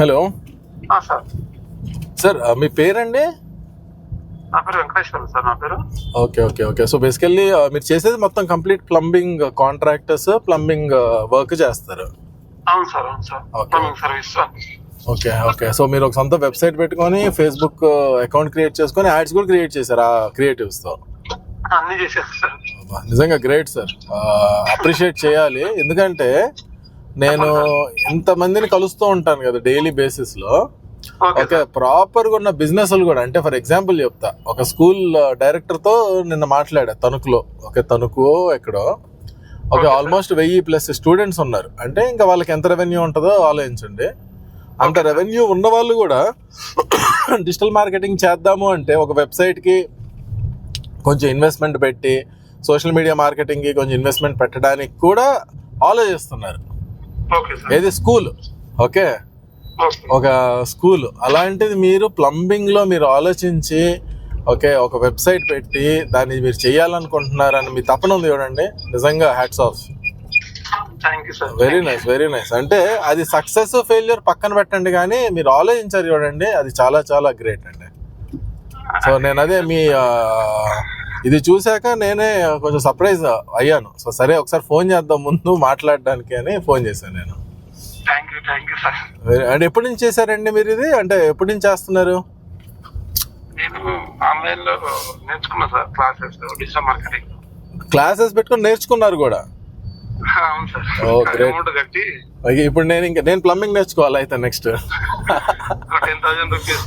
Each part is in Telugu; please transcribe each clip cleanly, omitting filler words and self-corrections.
Hello sir. సార్ మీ పేరండి? నా పేరు వెంకటేశ్వర సార్. నా పేరు. ఓకే. సో బేసికల్లీ మీరు చేసేది మొత్తం complete plumbing contractors, plumbing work చేస్తారు? అవును sir. Plumbing service. Okay. So మీరు ఒక సొంత వెబ్సైట్ పెట్టుకొని ఫేస్బుక్ అకౌంట్ క్రియేట్ చేసుకొని యాడ్స్ కూడా క్రియేట్ చేశారు ఆ క్రియేటివ్స్ తో? అన్ని చేశారు సార్. నిజంగా గ్రేట్ సార్, అప్రిషియేట్ చేయాలి. ఎందుకంటే నేను ఇంతమందిని కలుస్తూ ఉంటాను కదా డైలీ బేసిస్ లో. ఓకే, ప్రాపర్ గా ఉన్న బిజినెస్ కూడా, అంటే ఫర్ ఎగ్జాంపుల్ చెప్తా, ఒక స్కూల్ డైరెక్టర్ తో నిన్న మాట్లాడా తణుకులో. తణుకు ఎక్కడో ఆల్మోస్ట్ 1000+ స్టూడెంట్స్ ఉన్నారు. అంటే ఇంకా వాళ్ళకి ఎంత రెవెన్యూ ఉంటుందో ఆలోచించండి. అంత రెవెన్యూ ఉన్న వాళ్ళు కూడా డిజిటల్ మార్కెటింగ్ చేద్దాము అంటే ఒక వెబ్సైట్ కి కొంచెం ఇన్వెస్ట్మెంట్ పెట్టి, సోషల్ మీడియా మార్కెటింగ్ కి కొంచెం ఇన్వెస్ట్మెంట్ పెట్టడానికి కూడా ఆలోచిస్తున్నారు. ఏది స్కూల్, ఓకే, ఒక స్కూల్. అలాంటిది మీరు ప్లంబింగ్ లో మీరు ఆలోచించి ఒక వెబ్సైట్ పెట్టి దాన్ని మీరు చేయాలనుకుంటున్నారని మీ తపన ఉంది చూడండి, నిజంగా హ్యాట్స్ ఆఫ్. Very nice. అంటే అది సక్సెస్ ఫెయిల్యూర్ పక్కన పెట్టండి, కానీ మీరు ఆలోచించారు చూడండి, అది చాలా చాలా గ్రేట్ అండి. సో నేను అదే మీ ఇది చూశాక నేనే కొంచెం సర్ప్రైజ్ అయ్యాను. సో సరే ఒకసారి ఫోన్ చేద్దాం ముందు మాట్లాడడానికి అని ఫోన్ చేశాను నేను. అంటే ఎప్పటి నుంచి చేశారండి మీరు ఇది? అంటే ఎప్పటి నుంచి చేస్తున్నారు? నేను ఆన్లైన్ లో నేర్చుకున్నా sir, classes, digital marketing classes పెట్టుకొని నేర్చుకున్నారు కూడా? అవును సార్. అమౌంట్ కట్టి ఇప్పుడు నేను ప్లంబింగ్ నేర్చుకోవాలి అయితే నెక్స్ట్. 10,000 రూపీస్.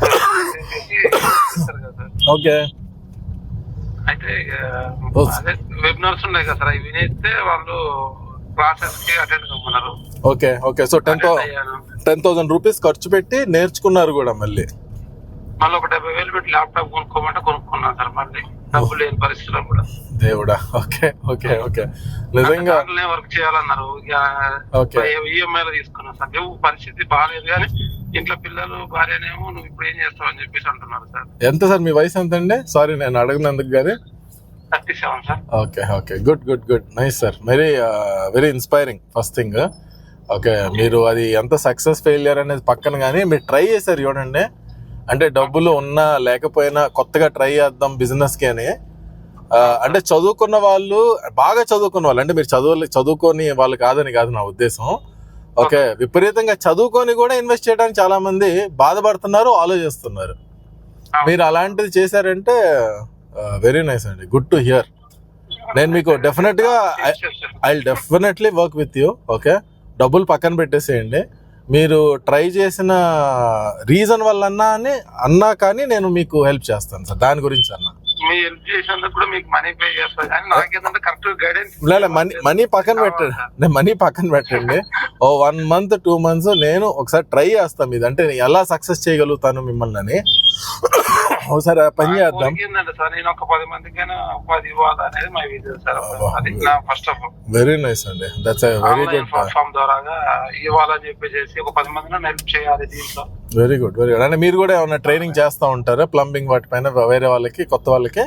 ఓకే. అయితే అదే వెబినార్స్ ఉన్నాయి కదా సార్, అవి వినేస్తే వాళ్ళు క్లాసెస్ కి అటెండ్ కమ్మన్నారు. ఓకే. సో 10,000 రూపీస్ ఖర్చు పెట్టి నేర్చుకున్నారు కూడా మళ్ళీ ఒక 70,000 పెట్టి ల్యాప్టాప్ కొనుక్కోమంటే కొనుక్కున్నాను సార్. మళ్ళీ డబ్బు లేని పరిస్థితుల్లో కూడా. దేవుడా. ఓకే. నిజంగా వర్క్ చేయాలన్నారు. ఈఎంఐలో తీసుకున్నాను సార్. పరిస్థితి బాగాలేదు, కానీ ఇంట్లో పిల్లలు భార్యనేమో నువ్వు ఇప్పుడు ఏం చేస్తావు అని చెప్పేసి అంటున్నారు సార్. ఎంత సార్ మీ వయసు ఎంత అండి? సారీ నేను అడగనందుకు గానీ. 37 sir. Okay. Good nice sir. Very inspiring first thing. Okay, మీరు అది ఎంత సక్సెస్ ఫెయిలియర్ అనేది పక్కన, కానీ మీరు ట్రై చేశారు చూడండి. అంటే డబ్బులు ఉన్నా లేకపోయినా కొత్తగా ట్రై చేద్దాం బిజినెస్ కి అని. అంటే చదువుకున్న వాళ్ళు, బాగా చదువుకున్న వాళ్ళు, అంటే మీరు చదువుకొని వాళ్ళు కాదు నా ఉద్దేశం. ఓకే, విపరీతంగా చదువుకొని కూడా ఇన్వెస్ట్ చేయడానికి చాలా మంది బాధపడుతున్నారు, ఆలోచిస్తున్నారు. మీరు అలాంటిది చేశారంటే వెరీ నైస్ అండి, గుడ్ టు హియర్. నేను మీకు definitely work with you. Okay, డబ్బులు పక్కన పెట్టేసేయండి. మీరు ట్రై చేసిన రీజన్ వల్ల అన్నా కానీ నేను మీకు హెల్ప్ చేస్తాను సార్, దాని గురించి అన్నా. మనీ పక్కన పెట్టండి. 1 month 2 months నేను ఒకసారి ట్రై చేస్తాను మీద, అంటే ఎలా సక్సెస్ చేయగలుగుతాను మిమ్మల్ని అని. ఒకసారి పని చేద్దాం. వెరీ నైస్ అండి, that's very good. Very good. అంటే మీరు కూడా ఏమైనా ట్రైనింగ్ చేస్తా ఉంటారా ప్లంబింగ్ వాటి పైన వేరే వాళ్ళకి, కొత్త వాళ్ళకి?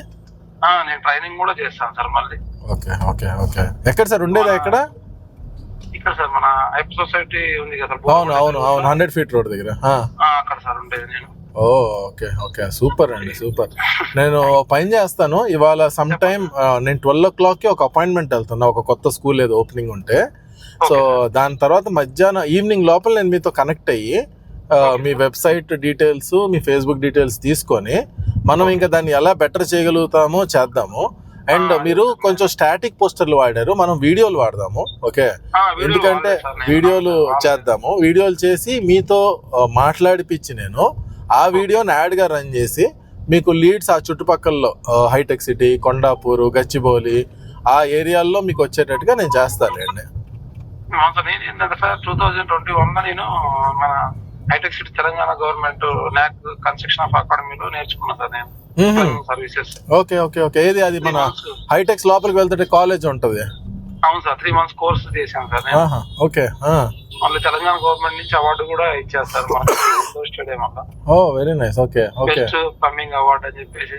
నేను ట్రైనింగ్ కూడా చేస్తాను సార్ మళ్ళీ. ఓకే. ఎక్కడ సార్ ఉండేదా? ఎక్కడ? ఇక్కడ సార్ మన ఐప్ సొసైటీ ఉంది కదా. అవును 100 feet రోడ్ దగ్గర. అక్కడ సార్ ఉండేది నేను. ఓకే. సూపర్ అండి, సూపర్. నేను పని చేస్తాను ఇవాళ సమ్ టైమ్. నేను 12 o'clock ఒక అపాయింట్మెంట్ వెళ్తున్నా, ఒక కొత్త స్కూల్ ఏదో ఓపెనింగ్ ఉంటే. సో దాని తర్వాత మధ్యాహ్నం ఈవినింగ్ లోపల నేను మీతో కనెక్ట్ అయ్యి మీ వెబ్సైట్ డీటెయిల్స్, మీ ఫేస్బుక్ డీటెయిల్స్ తీసుకొని మనం ఇంకా దాన్ని ఎలా బెటర్ చేయగలుగుతామో చేద్దాము. అండ్ మీరు కొంచెం స్టాటిక్ పోస్టర్లు వాడారు, మనం వీడియోలు వాడదాము. ఓకే, ఎందుకంటే వీడియోలు చేద్దాము. వీడియోలు చేసి మీతో మాట్లాడిపించి నేను ఆ వీడియోని యాడ్గా రన్ చేసి మీకు లీడ్స్ ఆ చుట్టుపక్కల హైటెక్ సిటీ, కొండాపూర్, గచ్చిబౌలి ఆ ఏరియాల్లో మీకు వచ్చేటట్టుగా నేను చేస్తానండి. నేను ఏంటంటే సార్ 2021 నేను మన hitech city Telangana government NAC construction of అకాడమీలో నేర్చుకున్నా సార్ నేను సర్వీసెస్. ఓకే. ఏది అది మన హైటెక్స్ లోపలికి వెళ్తే కాలేజ్ ఉంటది? అవును సార్, 3 months కోర్స్ చేశాను సార్ నేను. ఓకే. మళ్ళీ తెలంగాణ గవర్నమెంట్ నుంచి అవార్డు కూడా ఇచ్చేస్తారు మన స్టేడియం వల్ల. Very nice. Okay. Best plumbing award అని చెప్పేసి.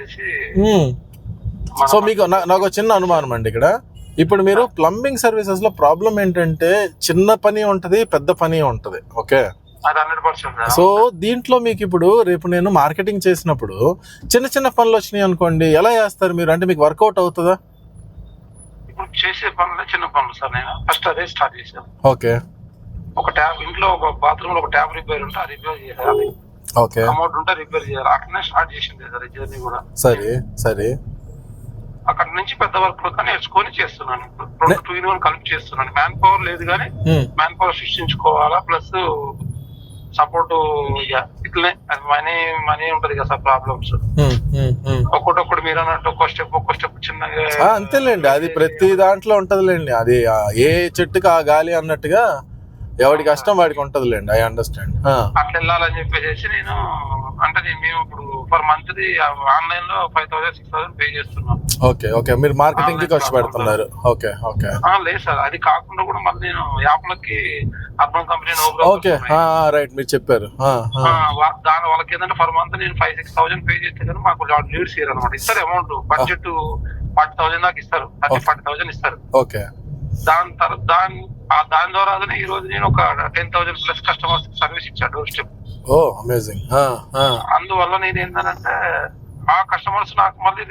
సో మీకు నాకు చిన్న అనుమానం అండి ఇక్కడ. ఇప్పుడు మీరు ప్లంబింగ్ సర్వీసెస్ లో ప్రాబ్లం ఏంటంటే చిన్న పని ఉంటది, పెద్ద పని ఉంటది. ఓకే, అది 100%. సో దీంట్లో మీకు ఇప్పుడు రేపు నేను మార్కెటింగ్ చేసినప్పుడు చిన్న చిన్న పనులు వచ్చినాయి అనుకోండి, ఎలా చేస్తారు మీరు? అంటే మీకు వర్కౌట్ అవుతుందా? ఇప్పుడు చేసే పనులే చిన్న పనులు సార్. నేను ఫస్ట్ అదే స్టార్ట్ చేశాను. ఓకే. ఒక ట్యాప్, ఇంట్లో ఒక బాత్రూమ్ లో ఒక ట్యాప్ రిపేర్ ఉంటే ఆ రిపేర్ చేయాలి. ఓకే. అమౌంట్ ఉంటే రిపేర్ చేయాలి. అట్లనే స్టార్ట్ చేసింది సార్ ఈ జర్నీ కూడా. సరే. అక్కడ నుంచి పెద్ద వర్క్ లో నేర్చుకొని చేస్తున్నాను. ఇప్పుడు 2-in-1 కలిపి చేస్తున్నాను. మ్యాన్ పవర్ లేదు కానీ మ్యాన్ పవర్ సృష్టించుకోవాలా, ప్లస్ సపోర్ట్ ఇట్లనే మనీ ఉంటది కదా సార్ ప్రాబ్లమ్స్. ఒక్కొక్కటి మీరు అన్నట్టు ఒక్కో స్టెప్ చిన్నగా అంతేలేండి, అది ప్రతి దాంట్లో ఉంటదిలేండి. అది ఏ చెట్టుకి ఆ గాలి అన్నట్టుగా ఎవడి కష్టం వాడికి ఉంటదిలేండి. I understand. అట్లా వెళ్ళాలని చెప్పేసి నేను మేము ఇప్పుడు పర్ మంత్ ఆన్లైన్ లో 5,000-6,000 పే చేస్తున్నాం. ఓకే. మీరు మార్కెటింగ్ కి ఖర్చు పెడుతున్నారు. ఓకే. లేదు సార్, అది కాకుండా కూడా మళ్ళీ నేను యాప్లకి అర్బన్ కంపెనీ ఓకే రైట్, మీరు చెప్పారు. దాని వాళ్ళకి ఏంటంటే పర్ మంత్ నేను 5,000-6,000 పే చేస్తే కానీ మాకు లీడ్స్ ఇయ్యారు అనమాట. ఇస్తారు అమౌంట్, బడ్జెట్ 40,000 దాకా ఇస్తారు. 40,000 ఇస్తారు. ఓకే. దాని ద్వారా ఈ రోజు నేను ఒక 10,000 ప్లస్ కస్టమర్స్ సర్వీస్ ఇచ్చాను డోర్ స్టెప్. అమేజింగ్. అందువల్ల నేను ఏంటంటే ఆ కస్టమర్స్ నాకు మళ్ళీ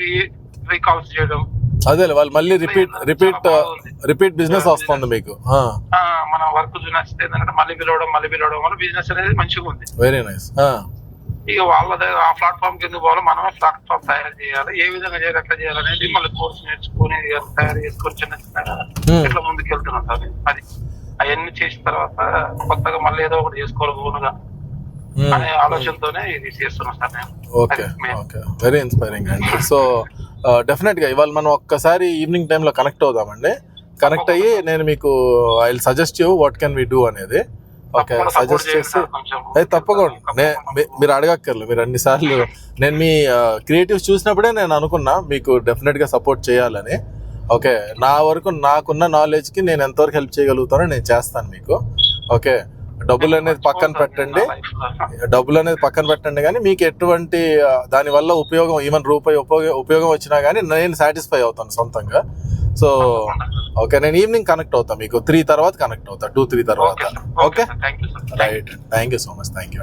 రీకాల్స్ చేయడం, అదే వాళ్ళు మళ్ళీ రిపీట్ బిజినెస్ వస్తుంది మీకు. మన వర్క్ నచ్చితే ఏంటంటే మళ్ళీ పిలవడం వల్ల బిజినెస్ అనేది మంచిగా ఉంది. Very nice. ఇక వాళ్ళ ఆ ప్లాట్ఫామ్ కింద పోవాలి, మనమే ప్లాట్ఫామ్ తయారు చేయాలి. ఏ విధంగా చేయాలి, ఎట్లా చేయాలనేది మళ్ళీ కోర్స్ నేర్చుకుని తయారు చేసుకొని చిన్న ఇట్లా ముందుకు వెళ్తున్నాం సార్. అది అవన్నీ చేసిన తర్వాత కొత్తగా మళ్ళీ ఏదో ఒకటి చేసుకోవాలి ఓనుగా అనే ఆలోచనతోనే ఇది చేస్తున్నాం సార్ నేను. ఓకే. వెరీ ఇన్స్పైరింగ్ అండి. సో డెఫినెట్ గా ఇవాళ మనం ఒక్కసారి ఈవినింగ్ టైమ్ లో కనెక్ట్ అవుదామండి. కనెక్ట్ అయ్యి నేను మీకు I will suggest you what can we do అనేది. ఓకే, సజెస్ట్ చేసి అయితే తప్పకుండా మీరు అడగక్కర్లేదు. మీరు అన్నిసార్లు నేను మీ క్రియేటివ్స్ చూసినప్పుడే నేను అనుకున్నా మీకు డెఫినెట్ గా సపోర్ట్ చేయాలని. ఓకే, నా వరకు నాకున్న నాలెడ్జ్ కి నేను ఎంతవరకు హెల్ప్ చేయగలుగుతానో నేను చేస్తాను మీకు. ఓకే, డబ్బులు అనేది పక్కన పెట్టండి కానీ మీకు ఎటువంటి దానివల్ల ఉపయోగం, ఈవెన్ రూపాయి ఉపయోగం వచ్చినా కానీ నేను సాటిస్ఫై అవుతాను సొంతంగా. సో ఓకే, నేను ఈవినింగ్ కనెక్ట్ అవుతాను మీకు 3 తర్వాత కనెక్ట్ అవుతా, 2-3 తర్వాత. Okay right, thank you so much. Thank you.